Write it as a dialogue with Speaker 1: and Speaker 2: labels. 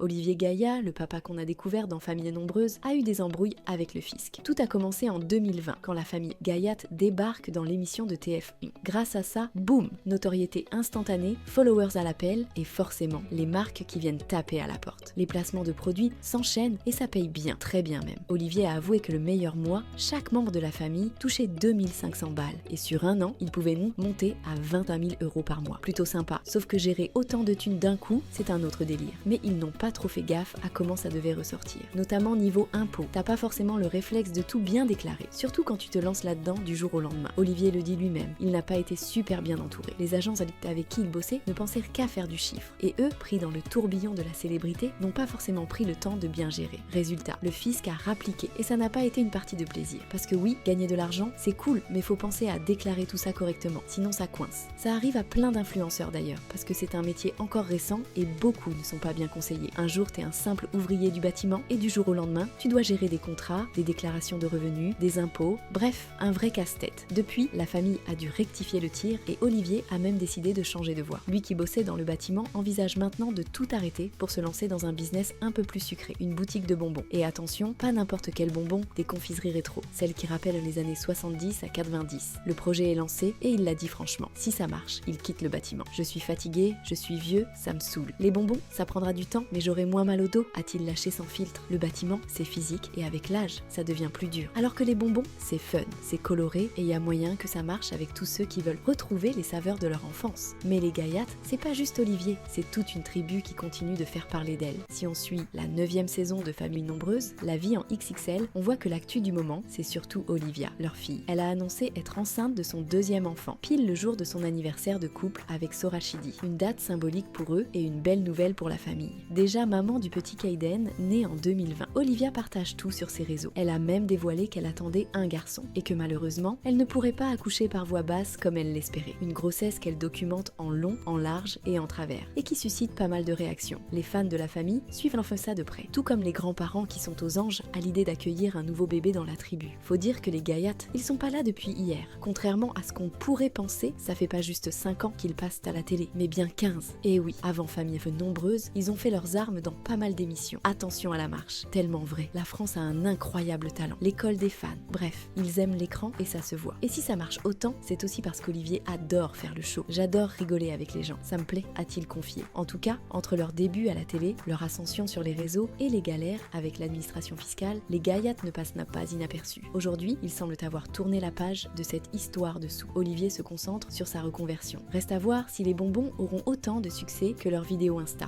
Speaker 1: Olivier Gaïa, le papa qu'on a découvert dans Famille nombreuse, a eu des embrouilles avec le fisc. Tout a commencé en 2020, quand la famille Gayat débarque dans l'émission de TF1. Grâce à ça, boum, notoriété instantanée, followers à l'appel et forcément les marques qui viennent taper à la porte. Les placements de produits s'enchaînent et ça paye bien, très bien même. Olivier a avoué que le meilleur mois, chaque membre de la famille touchait 2500 balles et sur un an, il pouvait monter à 21 000 € par mois. Plutôt sympa, sauf que gérer autant de thunes d'un coup, c'est un autre délire. Mais ils n'ont pas trop fait gaffe à comment ça devait ressortir. Notamment niveau impôts, t'as pas forcément le réflexe de tout bien déclarer, surtout quand tu te lances là-dedans du jour au lendemain. Olivier le dit lui-même, il n'a pas été super bien entouré. Les agences avec qui il bossait ne pensaient qu'à faire du chiffre. Et eux, pris dans le tourbillon de la célébrité, n'ont pas forcément pris le temps de bien gérer. Résultat, le fisc a rappliqué et ça n'a pas été une partie de plaisir. Parce que oui, gagner de l'argent, c'est cool, mais faut penser à déclarer tout ça correctement, sinon ça coince. Ça arrive à plein d'influenceurs d'ailleurs, parce que c'est un métier encore récent et beaucoup ne sont pas bien conseillés. Un jour, t'es un simple ouvrier du bâtiment et du jour au lendemain, tu dois gérer des contrats, des déclarations de revenus, des impôts, bref, un vrai casse-tête. Depuis, la famille a dû rectifier le tir et Olivier a même décidé de changer de voie. Lui qui bossait dans le bâtiment envisage maintenant de tout arrêter pour se lancer dans un business un peu plus sucré, une boutique de bonbons. Et attention, pas n'importe quel bonbon, des confiseries rétro, celles qui rappellent les années 70 à 90. Le projet est lancé et il l'a dit franchement, si ça marche, il quitte le bâtiment. Je suis fatigué, je suis vieux, ça me saoule. Les bonbons, ça prendra du temps, mais j'aurai moins mal au dos, a-t-il lâché sans filtre. Le bâtiment, c'est physique et avec l'âge, ça devient plus dur. Alors que les bonbons, c'est fun, c'est coloré et il y a moyen que ça marche avec tous ceux qui veulent retrouver les saveurs de leur enfance. Mais les Gayat, c'est pas juste Olivier, c'est toute une tribu qui continue de faire parler d'elle. Si on suit la 9e saison de Famille nombreuse, La vie en XXL, on voit que l'actu du moment, c'est surtout Olivia, leur fille. Elle a annoncé être enceinte de son 2e enfant, pile le jour de son anniversaire de couple avec Sorachidi. Une date symbolique pour eux et une belle nouvelle pour la famille. Déjà maman du petit Kaiden, né en 2020. Olivia partage tout sur ses réseaux. Elle a même dévoilé qu'elle attendait un garçon et que malheureusement, elle ne pourrait pas accoucher par voie basse comme elle l'espérait. Une grossesse qu'elle documente en long, en large et en travers et qui suscite pas mal de réactions. Les fans de la famille suivent enfin ça de près, tout comme les grands-parents qui sont aux anges à l'idée d'accueillir un nouveau bébé dans la tribu. Faut dire que les Gayat, ils sont pas là depuis hier. Contrairement à ce qu'on pourrait penser, ça fait pas juste 5 ans qu'ils passent à la télé, mais bien 15. Et oui, avant Famille nombreuse, ils ont fait leurs armes dans pas mal d'émissions. Attention à la marche, tellement vrai. La France a un incroyable talent. L'école des fans. Bref, ils aiment l'écran et ça se voit. Et si ça marche autant, c'est aussi parce qu'Olivier adore faire le show. J'adore rigoler avec les gens. Ça me plaît, a-t-il confié. En tout cas, entre leur début à la télé, leur ascension sur les réseaux et les galères avec l'administration fiscale, les Gayat ne passent pas inaperçus. Aujourd'hui, ils semblent avoir tourné la page de cette histoire de sous. Olivier se concentre sur sa reconversion. Reste à voir si les bonbons auront autant de succès que leurs vidéos Insta.